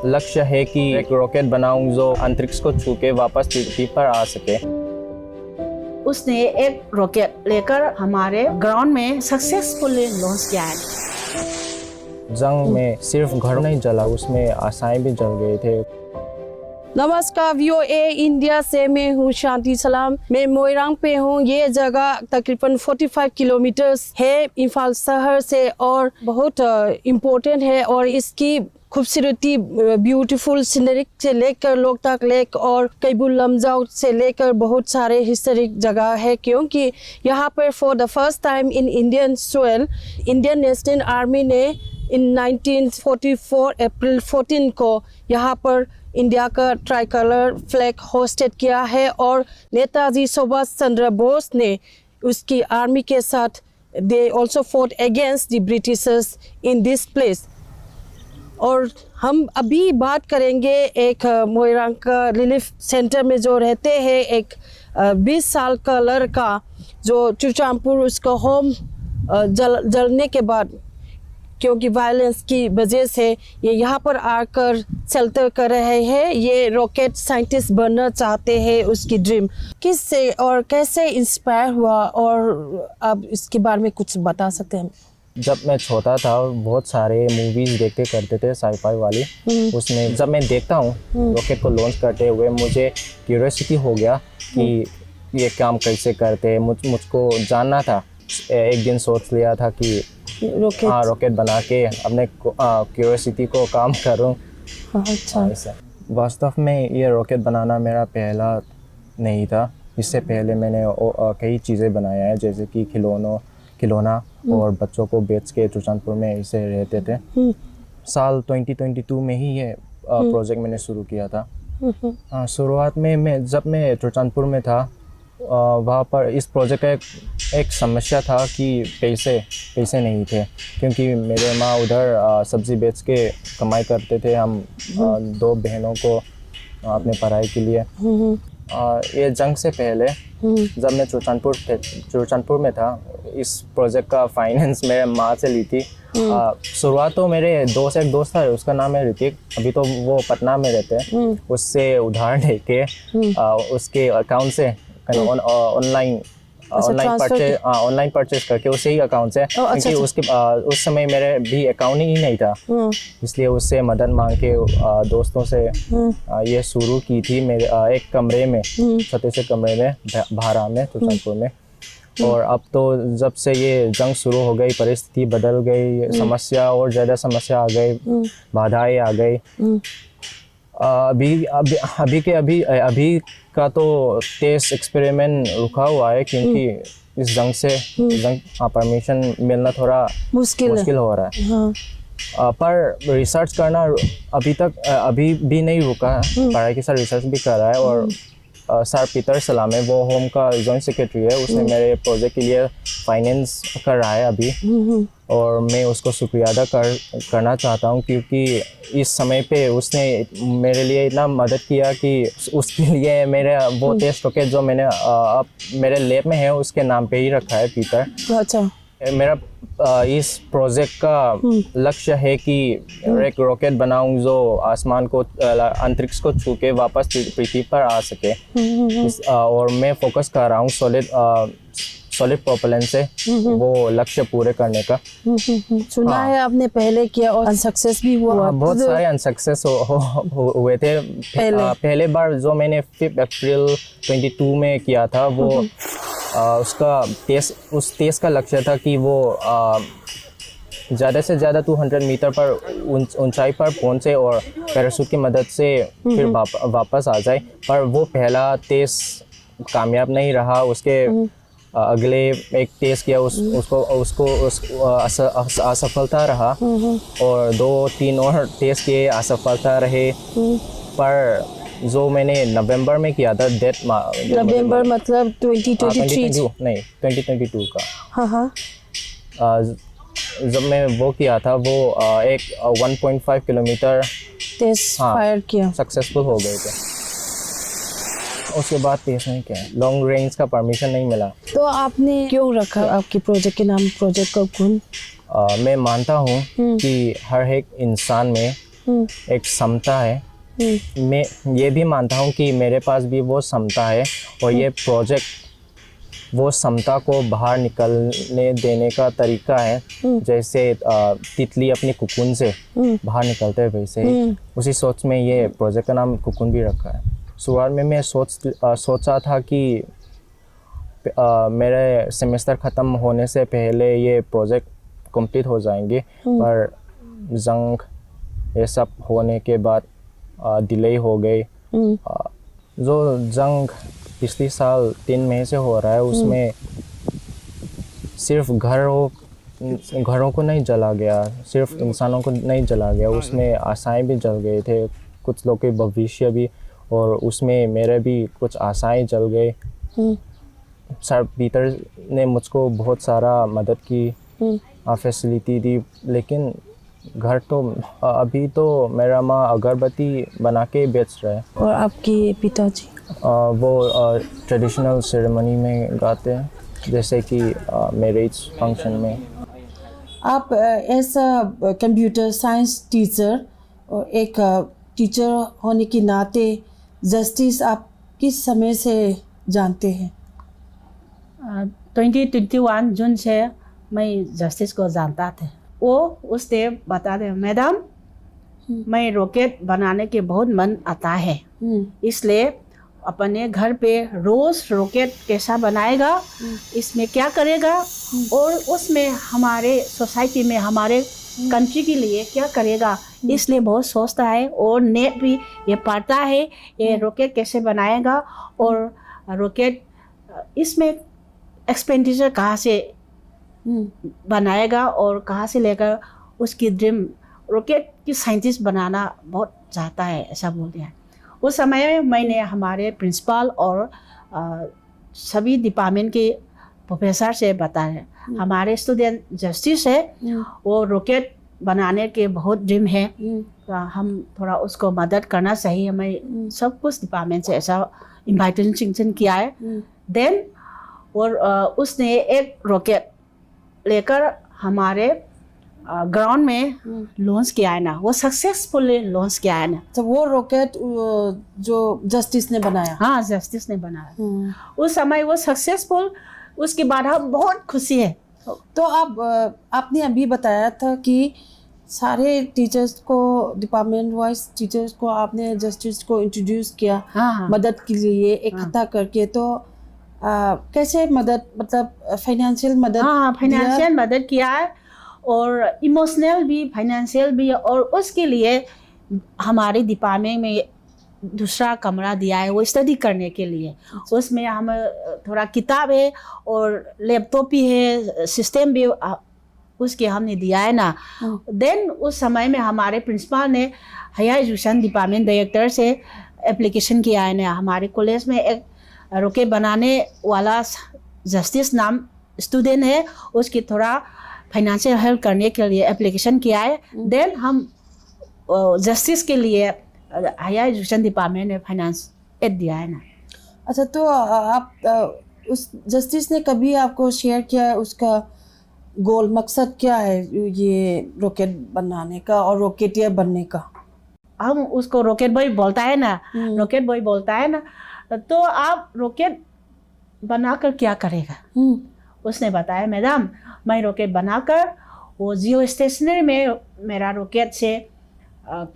लक्ष्य है कि एक रॉकेट बनाऊं जो अंतरिक्ष को छू के वापस पृथ्वी पर आ सके। उसने एक रॉकेट लेकर हमारे ग्राउंड में सक्सेसफुली लॉन्च किया है। जंग में सिर्फ घर नहीं जला, उसमें आशाएं भी जल गए थे। नमस्कार VOA इंडिया से मैं हूँ शांति सलाम। मैं मोइरांग पे हूँ। ये जगह तकरीबन 45 किलोमीटर है इम्फाल शहर से और बहुत इम्पोर्टेंट है। और इसकी खूबसूरती ब्यूटीफुल सीनरी से लेकर लोकतक लेक और कैबुल लमजाओ से लेकर बहुत सारे हिस्टोरिक जगह है, क्योंकि यहाँ पर for the first time in Indian soil Indian national army ने इन 1944 अप्रैल 14 को यहाँ पर इंडिया का ट्राई कलर फ्लैग होस्टेड किया है। और नेताजी सुभाष चंद्र बोस ने उसकी आर्मी के साथ they also fought against the Britishers in this place. और हम अभी बात करेंगे एक मोइरांग का रिलीफ सेंटर में जो रहते हैं एक 20 साल का लड़का जो चुचामपुर उसका होम जलने के बाद क्योंकि वायलेंस की वजह से ये यहाँ पर आकर शेल्टर कर रहे हैं। ये रॉकेट साइंटिस्ट बनना चाहते हैं, उसकी ड्रीम किससे और कैसे इंस्पायर हुआ, और आप इसके बारे में कुछ बता सकते हैं? जब मैं छोटा था बहुत सारे मूवीज देखते करते थे साईफाई वाली। उसमें जब मैं देखता हूँ रॉकेट को लॉन्च करते हुए, मुझे क्यूरियोसिटी हो गया कि ये काम कैसे करते हैं। मुझको जानना था। एक दिन सोच लिया था कि रॉकेट बना के अपने क्यूरियोसिटी को काम करूँ। अच्छा। वास्तव में ये रॉकेट बनाना मेरा पहला नहीं था। इससे पहले मैंने कई चीज़ें बनाया है, जैसे कि खिलौना और बच्चों को बेच के चुचानपुर में इसे रहते थे। साल 2022 में ही ये प्रोजेक्ट मैंने शुरू किया था। शुरुआत में जब मैं चुचानपुर में था वहाँ पर इस प्रोजेक्ट का एक समस्या था कि पैसे नहीं थे, क्योंकि मेरे माँ उधर सब्ज़ी बेच के कमाई करते थे। हम दो बहनों को अपने पढ़ाई के लिए। ये जंग से पहले जब मैं चुचानपुर में था, इस प्रोजेक्ट का फाइनेंस मेरे माँ से ली थी। शुरुआत तो मेरे एक दोस्त था, उसका नाम है ऋतिक। अभी तो वो पटना में रहते हैं। उससे उधार लेके उसके अकाउंट से ऑनलाइन परचेज करके उसे ही अकाउंट से, क्योंकि उसके उस समय मेरे भी अकाउंट ही नहीं था, इसलिए उससे मदद मांग के दोस्तों से ये शुरू की थी। मेरे एक कमरे में, छोटे से कमरे में भाड़ा में चुचानपुर में। और अब तो जब से ये जंग शुरू हो गई, परिस्थिति बदल गई, समस्या और ज़्यादा समस्या आ गई, बाधाएं आ गई। अभी का तो टेस्ट एक्सपेरिमेंट रुका हुआ है, क्योंकि इस जंग परमिशन मिलना थोड़ा मुश्किल हो रहा है। पर रिसर्च करना अभी भी नहीं रुका है। पढ़ाई के साथ रिसर्च भी कर रहा है। और सर पीटर सलाम है, वो होम का जॉइंट सेक्रेटरी है। उसने मेरे प्रोजेक्ट के लिए फाइनेंस कर रहा है अभी, और मैं उसको शुक्रिया अदा करना चाहता हूँ, क्योंकि इस समय पे उसने मेरे लिए इतना मदद किया कि उसके लिए मेरे वो टेस्ट रॉकेट जो मैंने अब मेरे लैब में है उसके नाम पे ही रखा है, पीटर। अच्छा। मेरा इस प्रोजेक्ट का लक्ष्य है कि एक रॉकेट बनाऊं जो आसमान को अंतरिक्ष को छू के वापस पृथ्वी पर आ सके। और मैं फोकस कर रहा हूँ सॉलिड प्रोपेलेंट से वो लक्ष्य पूरे करने का। सुना है आपने पहले किया और अनसक्सेस भी हुआ। बहुत सारे अनसक्सेस हुए थे। पहले बार जो मैंने 5 अप्रैल 22 में किया था, वो उस टेस्ट का लक्ष्य था कि वो ज़्यादा से ज़्यादा 200 मीटर पर ऊंचाई पर पहुंचे और पैराशूट की मदद से फिर वापस आ जाए। पर वो पहला टेस्ट कामयाब नहीं रहा। उसके अगले एक टेस्ट किया, उसको असफलता रहा। और 2-3 और टेस्ट किए, असफलता रहे। पर जो मैंने नवंबर में किया था, नवंबर मतलब 2022 नहीं 2022 का। हाँ। जब मैं वो किया था, वो एक 1.5 किलोमीटर टेस्ट फायर किया, सक्सेसफुल हो गए थे। उसके बाद टेस्ट नहीं किया, लॉन्ग रेंज का परमिशन नहीं मिला। तो आपने क्यों रखा आपके प्रोजेक्ट के नाम, प्रोजेक्ट का गुण? मैं मानता हूँ कि हर एक इंसान में एक समता है। मैं ये भी मानता हूँ कि मेरे पास भी वो समता है और ये प्रोजेक्ट वो समता को बाहर निकलने देने का तरीका है। जैसे तितली अपनी कुकुन से बाहर निकलते हैं वैसे ही उसी सोच में ये प्रोजेक्ट का नाम कुकुन भी रखा है। शुरुआत में मैं सोचा था कि मेरे सेमेस्टर ख़त्म होने से पहले ये प्रोजेक्ट कंप्लीट हो जाएंगे, पर जंग ये सब होने के बाद डिले हो गई। जो जंग पिछले साल 3 मई से हो रहा है उसमें सिर्फ घरों को नहीं जला गया, सिर्फ इंसानों को नहीं जला गया, उसमें आशाएं भी जल गए थे, कुछ लोग के भविष्य भी, और उसमें मेरे भी कुछ आशाएं जल गए। सर पीटर ने मुझको बहुत सारा मदद की, फैसिलिटी दी, लेकिन घर तो अभी तो मेरा माँ अगरबत्ती बना के बेच रहा है। और आपके पिताजी? वो ट्रेडिशनल सेरेमनी में गाते हैं, जैसे कि मैरिज फंक्शन में। आप as a computer science teacher और एक टीचर होने के नाते जस्टिस आप किस समय से जानते हैं? 2021 जून से मैं जस्टिस को जानता था। वो उसने बता दे, मैडम मैं रॉकेट बनाने के बहुत मन आता है, इसलिए अपने घर पे रोज रॉकेट कैसा बनाएगा, इसमें क्या करेगा और उसमें हमारे सोसाइटी में हमारे कंट्री के लिए क्या करेगा, इसलिए बहुत सोचता है। और नेट भी ये पढ़ता है ये रॉकेट कैसे बनाएगा और रॉकेट इसमें एक्सपेंडिचर कहाँ से बनाएगा और कहाँ से लेकर उसकी ड्रीम रॉकेट की साइंटिस्ट बनाना बहुत चाहता है, ऐसा बोल दिया। उस समय मैंने हमारे प्रिंसिपल और सभी डिपार्टमेंट के प्रोफेसर से बताया हमारे स्टूडेंट जस्टिस है, वो रॉकेट बनाने के बहुत ड्रीम है, तो हम थोड़ा उसको मदद करना चाहिए। मैं सब कुछ डिपार्टमेंट से ऐसा इन्वाइटेशन किया है। देन और उसने एक रॉकेट लेकर हमारे ग्राउंड में लॉन्च किया है ना, वो सक्सेसफुली लॉन्च किया है ना। तो वो रॉकेट जो जस्टिस ने बनाया? हाँ, जस्टिस ने बनाया। उस समय वो सक्सेसफुल, उसके बाद हम बहुत खुशी है। तो आपने अभी बताया था कि सारे टीचर्स को, डिपार्टमेंट वाइज टीचर्स को आपने जस्टिस को इंट्रोड्यूस किया। हाँ। मदद के लिए इकट्ठा करके। तो कैसे मदद, मतलब फाइनेंशियल मदद? हाँ, फाइनेंशियल मदद किया है और इमोशनल भी, फाइनेंशियल भी। और उसके लिए हमारे डिपार्टमेंट में दूसरा कमरा दिया है वो स्टडी करने के लिए। उसमें हम थोड़ा किताब है और लैपटॉप भी है, सिस्टम भी उसके हमने दिया है ना। देन उस समय में हमारे प्रिंसिपल ने हायर एजुकेशन डिपार्टमेंट डायरेक्टर से एप्लीकेशन किया है ना, हमारे कॉलेज में एक रॉकेट बनाने वाला जस्टिस नाम स्टूडेंट है, उसकी थोड़ा फाइनेंशियल हेल्प करने के लिए एप्लीकेशन किया है। देन हम जस्टिस के लिए हायर एजुकेशन डिपार्टमेंट ने फाइनेंस एड दिया है ना। अच्छा, तो आप उस जस्टिस ने कभी आपको शेयर किया उसका गोल, मकसद क्या है ये रॉकेट बनाने का और रॉकेटियर बनने का? हम उसको रॉकेट बॉय बोलता है ना, रॉकेट बॉय बोलता है ना। तो आप रॉकेट बनाकर क्या करेगा? उसने बताया, मैडम मैं रॉकेट बनाकर वो जियो स्टेशनरी में मेरा रॉकेट से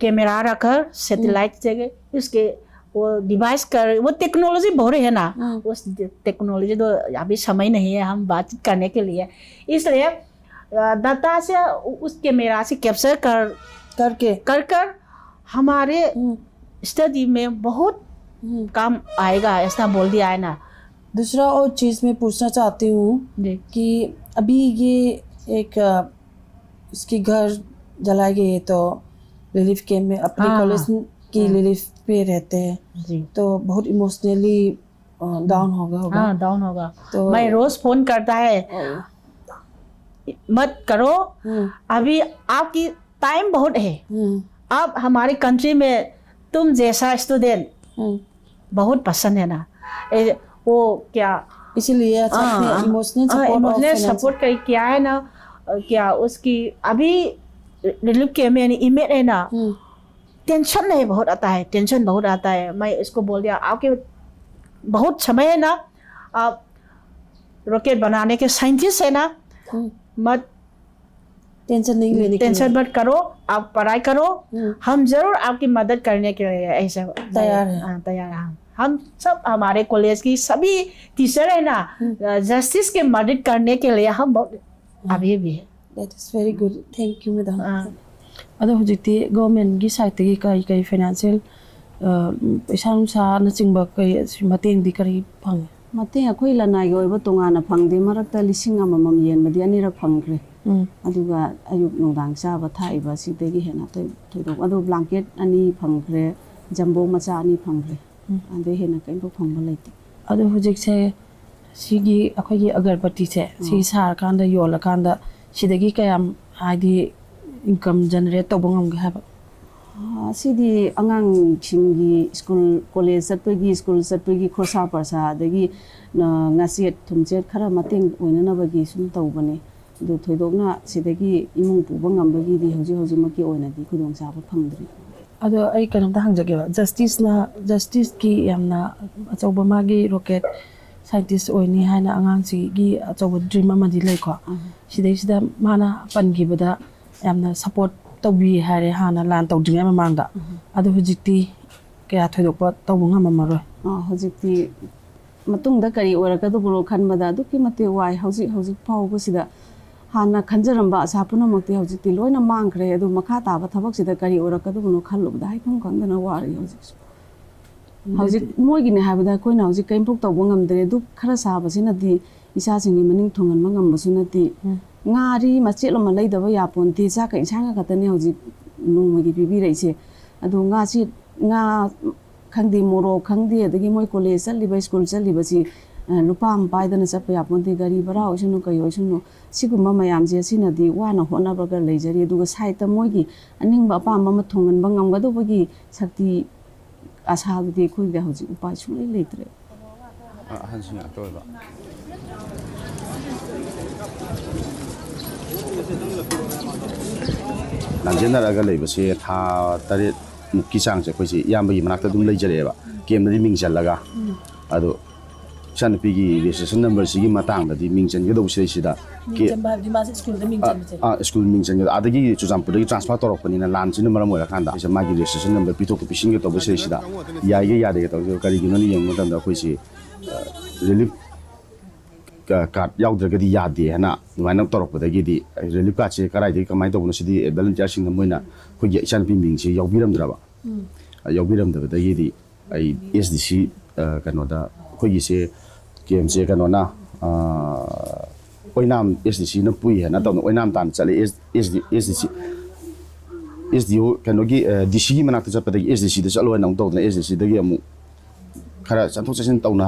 कैमरा रखकर सैटेलाइट से उसके वो डिवाइस कर, वो टेक्नोलॉजी बहुत है ना, उस टेक्नोलॉजी तो अभी समय नहीं है हम बातचीत करने के लिए, इसलिए डाटा से उस कैमरा से कैप्चर कर हमारे स्टडी में बहुत काम आएगा, ऐसा बोल दिया है ना। दूसरा और चीज़ मैं पूछना चाहती हूँ कि अभी ये एक इसकी घर जलाए गए तो रिलीफ कैंप में अपने कॉलेज की रिलीफ पे रहते हैं जी, तो बहुत इमोशनली डाउन होगा। हाँ, डाउन होगा। तो मैं रोज फोन करता है, मत करो, अभी आपकी टाइम बहुत है, अब हमारी कंट्री में तुम जैसा स्टूडेंट बहुत पसंद है ना, वो क्या इसीलिए इमोशनल सपोर्ट किया है ना। क्या उसकी अभी रिलीफ कैंप में इमेज है ना, टेंशन नहीं बहुत आता है, टेंशन बहुत आता है। मैं इसको बोल दिया आपके बहुत समय है ना, आप रॉकेट बनाने के साइंटिस्ट है ना, मत टेंशन नहीं लेने की टेंशन मत करो, आप पढ़ाई करो, हम जरूर आपकी मदद करने के लिए ऐसे तैयार है। हाँ, तैयार हैं हम सब। हमारे कॉलेज की सभी टीचर है ना, जस्टिस के मदद करने के लिए हम बहुत अभी भी है। That is very good. Thank you, madam. हाँ। अदो हुजिक्ति गवर्नमेंट की साइड तगी कई फाइनेंशियल पैसा नुसा नचिंग कई मतेंग दी करी फंग ꯃꯇꯦꯡ ꯑꯩꯈꯣꯏ ꯂꯅꯥꯏꯒꯤ ꯑꯣꯏꯕ ꯇꯣꯉꯥꯟꯅ ꯐꯪꯗꯦ ꯃꯔꯛꯇ 1,000 ꯌꯦꯟꯕꯗꯤ ꯑꯅꯤꯔꯛ ꯐꯪꯈ꯭ꯔꯦ ꯑꯗꯨꯒ ꯑꯌꯨꯛ ꯅꯨꯡꯗꯥꯡ ꯆꯥꯕ ꯊꯥꯛꯏꯕ ꯑꯁꯤꯗꯒꯤ ꯍꯦꯟꯅ ꯊꯣꯏꯗꯣꯛ ꯑꯗꯨ ꯕ꯭ꯂꯥꯡꯀꯦꯠ 2 ꯐꯪꯈ꯭ꯔꯦ ꯖꯝꯕꯣ ꯃꯆꯥ 2 ꯐꯪꯈ꯭ꯔꯦ ꯑꯗꯩ ꯍꯦꯟꯅ ꯀꯩꯝꯐꯥꯎ ꯐꯪꯕ ꯂꯩꯇꯦ ꯑꯗꯣ ꯍꯧꯖꯤꯛꯁꯦ ꯁꯤꯒꯤ ꯑꯩꯈꯣꯏꯒꯤ ꯑꯒꯔꯕꯇꯤꯁꯦ ꯁꯤ ꯁꯥꯔꯀꯥꯟꯗ ꯌꯣꯜꯂꯀꯥꯟꯗ ꯁꯤꯗꯒꯤ ꯀꯌꯥꯝ ꯍꯥꯏꯗꯤ ꯏꯟꯀꯝ ꯖꯦꯅꯦꯔꯦꯠ ꯇꯧꯕ ꯉꯝꯒꯦ ꯍꯥꯏꯕ ꯑꯁꯤꯗꯤ ꯑꯉꯥꯡꯁꯤꯡꯒꯤ ꯁ꯭ꯀꯨꯜ ꯀꯣꯂꯦꯖ ꯆꯠꯄꯒꯤ ꯁ꯭ꯀꯨꯜ ꯆꯠꯄꯒꯤ ꯈꯣꯔꯁꯥ ꯄꯔꯁꯥ ꯑꯗꯒꯤ ꯉꯥꯆꯦꯠ ꯊꯨꯝꯆꯦꯠ ꯈꯔ ꯃꯇꯦꯡ ꯑꯣꯏꯅꯅꯕꯒꯤ ꯁꯨꯝ ꯇꯧꯕꯅꯦ ꯑꯗꯨ ꯊꯣꯏꯗꯣꯛꯅ ꯁꯤꯗꯒꯤ ꯏꯃꯨꯡ ꯄꯨꯕ ꯉꯝꯕꯒꯤꯗꯤ ꯍꯧꯖꯤꯛꯃꯛꯀꯤ ꯑꯣꯏꯅꯗꯤ ꯈꯨꯗꯣꯡꯆꯥꯕ ꯐꯪꯗ꯭ꯔꯤ ꯑꯗꯣ ꯑꯩ ꯀꯩꯅꯣꯝꯇ ꯍꯪꯖꯒꯦꯕ ꯖꯁꯇꯤꯁꯀꯤ ꯌꯥꯝꯅ ꯑꯆꯧꯕ ꯃꯥꯒꯤ ꯔꯣꯀꯦꯠ ꯁꯥꯏꯟꯇꯤꯁ ꯑꯣꯏꯅꯤ ꯍꯥꯏꯅ ꯑꯉꯥꯡꯁꯤꯒꯤ ꯑꯆꯧꯕ ꯗ꯭ꯔꯤꯝ ꯑꯃꯗꯤ ꯂꯩꯀꯣ ꯁꯤꯗꯩꯁꯤꯗ ꯃꯥꯅ ꯄꯟꯈꯤꯕꯗ ꯌꯥꯝꯅ ꯁꯄꯣꯔꯠ ꯇꯧꯕꯤ ꯍꯥꯏꯔꯦ ꯍꯥꯟꯅ ꯂꯥꯟ ꯇꯧꯗ꯭ꯔꯤꯉꯩ ꯃꯃꯥꯡꯗ ꯑꯗꯣ ꯍꯧꯖꯤꯛꯇꯤ ꯀꯌꯥ ꯊꯣꯏꯗꯣꯛꯄ ꯇꯧꯕ ꯉꯝꯃꯝꯃꯔꯣꯏ ꯍꯧꯖꯤꯛꯇꯤ ꯃꯇꯨꯡꯗ ꯀꯔꯤ ꯑꯣꯏꯔꯛꯀꯗꯕꯅꯣ ꯈꯟꯕꯗ ꯑꯗꯨꯛꯀꯤ ꯃꯇꯤꯛ ꯋꯥꯏ ꯍꯧꯖꯤꯛ ꯐꯥꯎꯕꯁꯤꯗ ꯍꯥꯟꯅ ꯈꯟꯖꯔꯝꯕ ꯑꯁꯥ ꯄꯨꯝꯅꯃꯛꯇꯤ ꯍꯧꯖꯤꯛꯇꯤ ꯂꯣꯏꯅ ꯃꯥꯡꯈ꯭ꯔꯦ ꯑꯗꯨ ꯃꯈꯥ ꯇꯥꯕ ꯊꯕꯛꯁꯤꯗ ꯀꯔꯤ ꯑꯣꯏꯔꯛꯀꯗꯕꯅꯣ ꯈꯜꯂꯨꯕꯗ ꯍꯥꯏꯐꯝ ꯈꯪꯗꯅ ꯋꯥꯔꯤ ꯍꯧꯖꯤꯛ ꯃꯣꯏꯒꯤꯅꯦ ꯍꯥꯏꯕꯗ ꯑꯩꯈꯣꯏꯅ ꯍꯧꯖꯤꯛ ꯀꯔꯤꯝꯐꯥꯎ ꯇꯧꯕ ꯉꯝꯗ꯭ꯔꯦ ꯑꯗꯨ ꯈꯔ ꯁꯥꯕꯁꯤꯅꯗꯤ ꯏꯆꯥꯁꯤꯡꯒꯤ ꯃꯅꯤꯡ ꯊꯨꯡꯍꯟꯕ ꯉꯝꯕꯁꯨ ꯅꯠꯇꯦ ꯉꯥꯔꯤ ꯃꯆꯦꯠ ꯑꯃ ꯂꯩꯗꯕ ꯌꯥꯄꯣꯟꯇꯦ ꯆꯥꯛꯀ ꯏꯟꯁꯥꯡꯒ ꯈꯛꯇꯅꯦ ꯍꯧꯖꯤꯛ ꯅꯣꯡꯃꯒꯤ ꯄꯤꯕꯤꯔꯛꯏꯁꯦ ꯑꯗꯨ ꯉꯥ ꯈꯪꯗꯦ ꯃꯣꯔꯣꯛ ꯈꯪꯗꯦ ꯑꯗꯒꯤ ꯃꯣꯏ ꯀꯣꯂꯦꯖ ꯆꯠꯂꯤꯕ ꯁ꯭ꯀꯨꯜ ꯆꯠꯂꯤꯕꯁꯤ ꯂꯨꯄꯥ ꯑꯃ ꯄꯥꯏꯗꯅ ꯆꯠꯄ ꯌꯥꯄꯣꯟꯇꯦ ꯒꯥꯔꯤ ꯚꯔꯥ ꯑꯣꯏꯁꯅꯨ ꯀꯩ ꯑꯣꯏꯁꯅꯨ ꯁꯤꯒꯨꯝꯕ ꯃꯌꯥꯝꯁꯦ ꯑꯁꯤꯅꯗꯤ ꯋꯥꯅ ꯍꯣꯠꯅꯕꯒ ꯂꯩꯖꯔꯤ ꯑꯗꯨꯒ ꯁꯥꯏꯠꯇ ꯃꯣꯏꯒꯤ ꯑꯅꯤꯡꯕ ꯑꯄꯥꯝꯕ ꯑꯃ ꯊꯨꯡꯍꯟꯕ ꯉꯝꯒꯗꯧꯕꯒꯤ ꯁꯛꯇꯤ ꯑꯁꯥꯗꯨꯗꯤ ꯑꯩꯈꯣꯏꯗ ꯍꯧꯖꯤꯛ ꯎꯄꯥꯏ ꯁꯨꯡꯂꯩ ꯂꯩꯇ꯭ꯔꯦ ꯑꯍꯟꯁꯤꯡ ꯉꯥꯛꯇ ꯑꯣꯏꯕ ꯂꯥꯟꯖꯦꯟꯅꯔꯒ ꯂꯩꯕꯁꯦ ꯊꯥ 8ꯃꯨꯛꯀꯤ ꯆꯥꯡꯁꯦ ꯑꯩꯈꯣꯏꯁꯦ ꯏꯌꯥꯝꯕꯒꯤ ꯃꯅꯥꯛꯇ ꯑꯗꯨꯝ ꯂꯩꯖꯔꯛꯑꯦꯕ ꯀꯦꯝꯗꯗꯤ ꯃꯤꯡ ꯆꯜꯂꯒ ꯑꯗꯣ ꯏꯆꯥꯅꯨꯄꯤꯒꯤ ꯔꯦꯖꯤꯁꯇ꯭ꯔꯦꯁꯟ ꯅꯝꯕꯔꯁꯤꯒꯤ ꯃꯇꯥꯡꯗꯗꯤ ꯃꯤꯡ ꯆꯟꯒꯗꯧꯕꯁꯤꯗꯩꯁꯤꯗ ꯁ꯭ꯀꯨꯜ ꯃꯤꯡ ꯆꯟꯒꯗ ꯑꯗꯒꯤ ꯆꯨꯔꯆꯥꯟꯄꯨꯔꯗꯒꯤ ꯇ꯭ꯔꯥꯟꯁꯐꯔ ꯇꯧꯔꯛꯄꯅꯤꯅ ꯂꯥꯟꯁꯤꯅ ꯃꯔꯝ ꯑꯣꯏꯔꯀꯥꯟꯗ ꯃꯥꯒꯤ ꯔꯦꯖꯤꯁꯇ꯭ꯔꯦꯁꯟ ꯅꯝꯕꯔ ꯄꯤꯊꯣꯛ ꯄꯤꯁꯤꯟꯒ ꯇꯧꯕꯁꯤꯗꯩꯁꯤꯗ ꯌꯥꯏꯒ ꯌꯥꯗꯦꯒ ꯇꯧꯕꯁꯤꯗ ꯀꯔꯤꯒꯤꯅꯣ ꯌꯦꯡꯕ ꯃꯇꯝꯗ ꯑꯩꯈꯣꯏꯁꯤ ꯔꯤꯂꯤꯐ ꯀꯥꯔꯗ ꯌꯥꯎꯗ꯭ꯔꯒꯗꯤ ꯌꯥꯗꯦ ꯍꯥꯏꯅ ꯑꯗꯨꯃꯥꯏꯅ ꯇꯧꯔꯛꯄꯗꯒꯤꯗꯤ ꯔꯤꯂꯤꯐ ꯀꯥꯔꯗꯁꯦ ꯀꯗꯥꯏꯗꯒꯤ ꯀꯃꯥꯏꯅ ꯇꯧꯕꯅꯣ ꯁꯤꯗꯤ ꯚꯂꯟꯇꯤꯌꯔꯁꯤꯡꯅ ꯃꯣꯏꯅ ꯑꯩꯈꯣꯏꯒꯤ ꯏꯆꯥꯅꯨꯄꯤ ꯃꯤꯡꯁꯦ ꯌꯥꯎꯕꯤꯔꯝꯗ꯭ꯔꯕ ꯌꯥꯎꯕꯤꯔꯝꯗꯕꯗꯒꯤꯗꯤ ꯑꯩ SDC ꯀꯩꯅꯣꯗ ꯑꯩꯈꯣꯏꯒꯤꯁꯦ ꯀꯦꯝꯁꯦ ꯀꯩꯅꯣꯅ ꯑꯣꯏꯅꯥꯝ SDCꯅ ꯄꯨꯏ ꯍꯥꯏꯅ ꯇꯧꯅ ꯑꯣꯏꯅꯥꯝ ꯇꯥꯟꯅ ꯆꯠꯂꯦ SDO ꯀꯩꯅꯣꯒꯤ DCꯒꯤ ꯃꯅꯥꯛꯇ ꯆꯠꯄꯗꯒꯤ SDCꯗ ꯆꯠꯂꯣ ꯍꯥꯏꯅ ꯑꯃꯨꯛ ꯇꯧꯗꯅ SDCꯗꯒꯤ ꯑꯃꯨꯛ ꯈꯔ ꯆꯠꯊꯣꯛ ꯆꯠꯁꯤꯟ ꯇꯧꯅ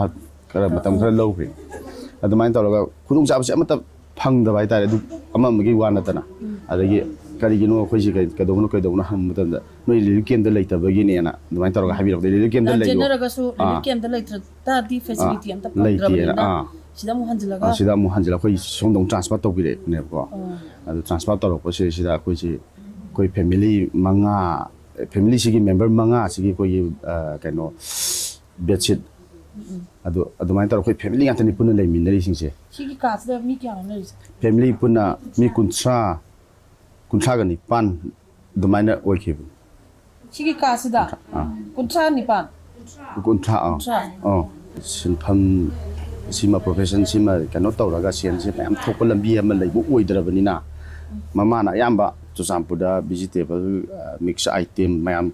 ꯈꯔ ꯃꯇꯝ ꯈꯔ ꯂꯧꯈ꯭ꯔꯦ ꯑꯗꯨꯃꯥꯏꯅ ꯇꯧꯔꯒ ꯈꯨꯗꯣꯡꯆꯥꯕꯁꯦ ꯑꯃꯠꯇ ꯐꯪꯗꯕ ꯍꯥꯏꯇꯥꯔꯦ ꯑꯗꯨ ꯑꯃꯒꯤ ꯋꯥ ꯅꯠꯇꯅ ꯑꯗꯒꯤ ꯀꯔꯤꯒꯤꯅꯣ ꯑꯩꯈꯣꯏꯁꯤ ꯀꯩꯗꯧꯕꯅꯣ ꯍꯪꯕ ꯃꯇꯝꯗ ꯅꯣꯏ ꯔꯤꯂꯤꯐ ꯀꯦꯝꯗ ꯂꯩꯇꯕꯒꯤꯅꯦꯅ ꯑꯗꯨꯃꯥꯏꯅ ꯇꯧꯔꯒ ꯍꯥꯏꯕꯤꯔꯛꯄꯗ ꯔꯤꯂꯤꯐ ꯀꯦꯝꯗ ꯂꯩꯌꯣ ꯂꯥꯟꯖꯦꯟꯅꯔꯒꯁꯨ ꯔꯤꯂꯤꯐ ꯀꯦꯝꯗ ꯂꯩꯇ꯭ꯔꯗꯤ ꯐꯦꯁꯤꯂꯤꯇꯤ ꯑꯝꯇ ꯐꯪꯗ꯭ꯔꯕꯅꯤꯅ ꯁꯤꯗ ꯑꯃꯨꯛ ꯍꯟꯖꯤꯜꯂꯒ ꯑꯩꯈꯣꯏ ꯁꯣꯝꯗ ꯑꯃꯨꯛ ꯇ꯭ꯔꯥꯟꯁꯐꯔ ꯇꯧꯕꯤꯔꯛꯄꯅꯦꯕꯀꯣ ꯑꯗꯨ ꯇ꯭ꯔꯥꯟꯁꯐꯔ ꯇꯧꯔꯛꯄꯁꯤꯗ ꯑꯩꯈꯣꯏ ꯐꯦꯃꯤꯂꯤꯁꯤꯒꯤ ꯃꯦꯝꯕꯔ 5ꯁꯤꯒꯤ ꯑꯩꯈꯣꯏꯒꯤ ꯀꯩꯅꯣ ꯕꯦꯗꯁꯤꯠ ꯑꯗꯨꯃꯥꯏꯅ ꯇꯧꯔꯒ ꯑꯩꯈꯣꯏ ꯐꯦꯃꯤꯂꯤ ꯉꯥꯛꯇꯅꯤ ꯄꯨꯟꯅ ꯂꯩꯃꯤꯟꯅꯔꯤꯁꯤꯡꯁꯦ ꯁꯤꯒꯤ ꯀꯥꯁꯤꯗ ꯃꯤ ꯀꯌꯥꯅꯣ ꯂꯩꯔꯤꯁꯦ ꯐꯦꯃꯤꯂꯤ ꯄꯨꯟꯅ ꯃꯤ 39 ꯑꯗꯨꯃꯥꯏꯅ ꯑꯣꯏꯈꯤꯕꯅꯤ ꯁꯤꯒꯤ ꯀꯥꯁꯤꯗ 39 ꯁꯤꯟꯐꯝ ꯁꯤꯃ ꯄ꯭ꯔꯣꯐꯦꯁꯟ ꯁꯤꯃ ꯀꯩꯅꯣ ꯇꯧꯔꯒ ꯁꯦꯟꯁꯦ ꯃꯌꯥꯝ ꯊꯣꯛꯄ ꯂꯝꯕꯤ ꯑꯃ ꯂꯩꯕ ꯑꯣꯏꯗ꯭ꯔꯕꯅꯤ나 ꯃꯃꯥꯅ ꯑꯌꯥꯝꯕ ꯆꯨꯔꯆꯥꯟꯄꯨꯔꯗ ꯚꯤꯖꯤꯇꯦꯕꯜ ꯃꯤꯛꯁ ꯑꯥꯏꯇꯦꯝ ꯃꯌꯥꯝ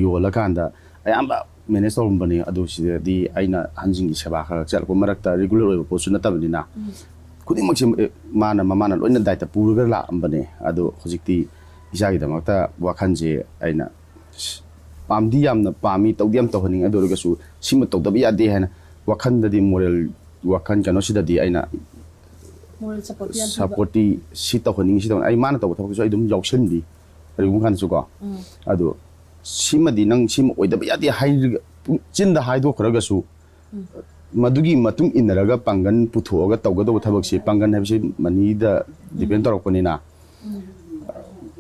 ꯌꯣꯜꯂꯀꯥꯟꯗ ꯑꯌꯥꯝꯕ ꯃꯦꯅꯦꯖ ꯇꯧꯔꯝꯕꯅꯤ ꯑꯗꯨ ꯁꯤꯗꯗꯤ ꯑꯩꯅ ꯑꯍꯟꯁꯤꯡꯒꯤ ꯁꯦꯕꯥ ꯈꯔ ꯆꯠꯂꯛꯄ ꯃꯔꯛꯇ ꯔꯤꯒꯨꯂꯔ ꯑꯣꯏꯕ ꯄꯣꯠꯁꯨ ꯅꯠꯇꯕꯅꯤꯅ ꯈꯨꯗꯤꯡꯃꯛꯁꯦ ꯃꯃꯥꯅ ꯂꯣꯏꯅ ꯗꯥꯏꯇ ꯄꯨꯔꯒ ꯂꯥꯛꯑꯝꯕꯅꯦ ꯑꯗꯣ ꯍꯧꯖꯤꯛꯇꯤ ꯏꯆꯥꯒꯤꯗꯃꯛꯇ ꯋꯥꯈꯜꯁꯦ ꯑꯩꯅ ꯄꯥꯝꯗꯤ ꯌꯥꯝꯅ ꯄꯥꯝꯃꯤ ꯇꯧꯗꯤ ꯌꯥꯝ ꯇꯧꯍꯟꯅꯤꯡꯉꯤ ꯑꯗꯨ ꯑꯣꯏꯔꯒꯁꯨ ꯁꯤꯃ ꯇꯧꯗꯕ ꯌꯥꯗꯦ ꯍꯥꯏꯅ ꯋꯥꯈꯜꯗꯗꯤ ꯋꯥꯈꯜ ꯀꯩꯅꯣꯁꯤꯗꯗꯤ ꯑꯩꯅ ꯁꯞꯄꯣꯔꯠꯇꯤ ꯁꯤ ꯇꯧꯍꯟꯅꯤꯡꯉꯤ ꯁꯤ ꯇꯧꯍꯟꯅꯤꯡꯉꯤ ꯑꯩ ꯃꯥꯅ ꯇꯧꯕ ꯊꯕꯛꯁꯨ ꯑꯩ ꯑꯗꯨꯝ ꯌꯥꯎꯁꯟꯕꯤ ꯀꯔꯤꯒꯨꯝꯕ ꯀꯥꯟꯗꯁꯨꯀꯣ ꯑꯗꯣ ꯁꯤꯃꯗꯤ ꯅꯪ ꯁꯤꯃ ꯑꯣꯏꯗꯕ ꯌꯥꯗꯦ ꯍꯥꯏꯔꯒ ꯆꯤꯟꯗ ꯍꯥꯏꯗꯣꯛꯈ꯭ꯔꯒꯁꯨ ꯃꯗꯨꯒꯤ ꯃꯇꯨꯡ ꯏꯟꯅꯔꯒ ꯄꯥꯡꯒꯜ ꯄꯨꯊꯣꯛꯑꯒ ꯇꯧꯒꯗꯧꯕ ꯊꯕꯛꯁꯤ ꯄꯥꯡꯒꯜ ꯍꯥꯏꯕꯁꯤ ꯃꯅꯤꯗ ꯗꯤꯄꯦꯟ ꯇꯧꯔꯛꯄꯅꯤꯅ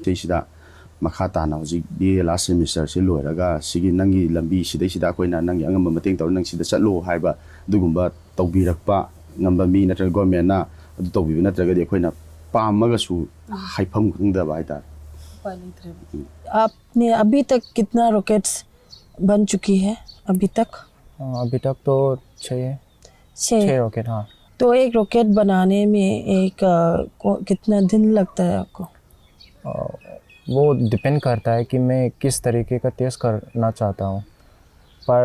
ꯁꯤꯗ ꯃꯈꯥ ꯇꯥꯅ ꯍꯧꯖꯤꯛ BA ꯂꯥꯁ ꯁꯦꯃꯤꯁꯇꯔꯁꯦ ꯂꯣꯏꯔꯒ ꯁꯤꯒꯤ ꯅꯪꯒꯤ ꯂꯝꯕꯤ ꯁꯤꯗꯩꯁꯤꯗ ꯑꯩꯈꯣꯏꯅ ꯅꯪꯒꯤ ꯑꯉꯝꯕ ꯃꯇꯦꯡ ꯇꯧꯔ ꯅꯪ ꯁꯤꯗ ꯆꯠꯂꯣ ꯍꯥꯏꯕ ꯑꯗꯨꯒꯨꯝꯕ ꯇꯧꯕꯤꯔꯛꯄ ngamba mi natra government na adu tawbi natraga di akhoi na pamaga su haifam khungdaba haitar आपने अभी तक कितना रॉकेट्स बन चुकी है अभी तक? अभी तक तो 6 रॉकेट। हाँ, तो एक रॉकेट बनाने में एक कितना दिन लगता है आपको? वो डिपेंड करता है कि मैं किस तरीके का टेस्ट करना चाहता हूँ, पर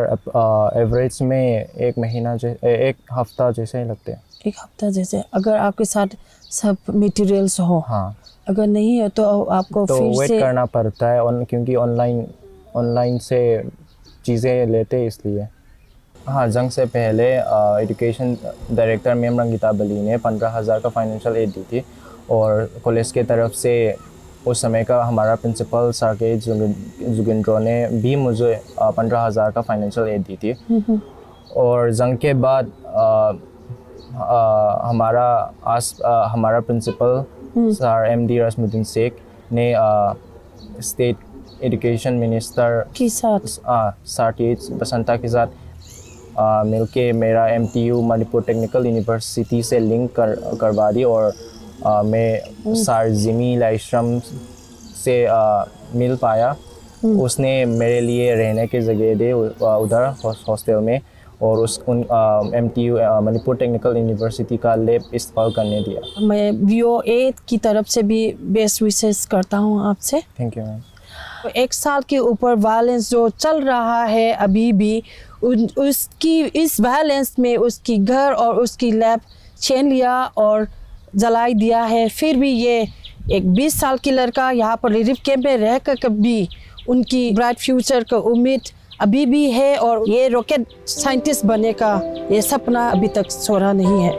एवरेज में एक हफ्ता जैसे ही लगते हैं। एक हफ्ता जैसे? अगर आपके साथ सब मटेरियल्स हो? हाँ, अगर नहीं है तो आपको तो फिर वेट से करना पड़ता है क्योंकि ऑनलाइन से चीज़ें लेते इसलिए। हाँ, जंग से पहले एजुकेशन डायरेक्टर मैम रंगीता बली ने 15,000 का फाइनेंशियल एड दी थी, और कॉलेज के तरफ से उस समय का हमारा प्रिंसिपल साकेत जुगिंद्रो ने भी मुझे 15,000 का फाइनेंशियल एड दी थी। और जंग के बाद हमारा प्रिंसिपल सर MD रसमुद्दीन शेख ने स्टेट एजुकेशन मिनिस्टर के साथ साकेत बसंता के साथ मिलके मेरा MTU मणिपुर टेक्निकल यूनिवर्सिटी से लिंक करवा दी, और मैं सर जिमी लाइश्रम से मिल पाया। उसने मेरे लिए रहने की जगह दे उधर हॉस्टल में, और MTU मणिपुर टेक्निकल यूनिवर्सिटी का लैब इस्तेमाल करने दिया। मैं VOA की तरफ से भी बेस्ट विशेष करता हूँ आपसे। Thank you ma'am. 1 साल के ऊपर वायलेंस जो चल रहा है अभी भी, उसकी इस वायलेंस में उसकी घर और उसकी लैब छीन लिया और जलाई दिया है। फिर भी ये एक 20 साल की लड़का यहाँ पर रिलीफ कैंप में रहकर भी उनकी ब्राइट फ्यूचर का उम्मीद अभी भी है, और ये रॉकेट साइंटिस्ट बनने का ये सपना अभी तक छोड़ा नहीं है।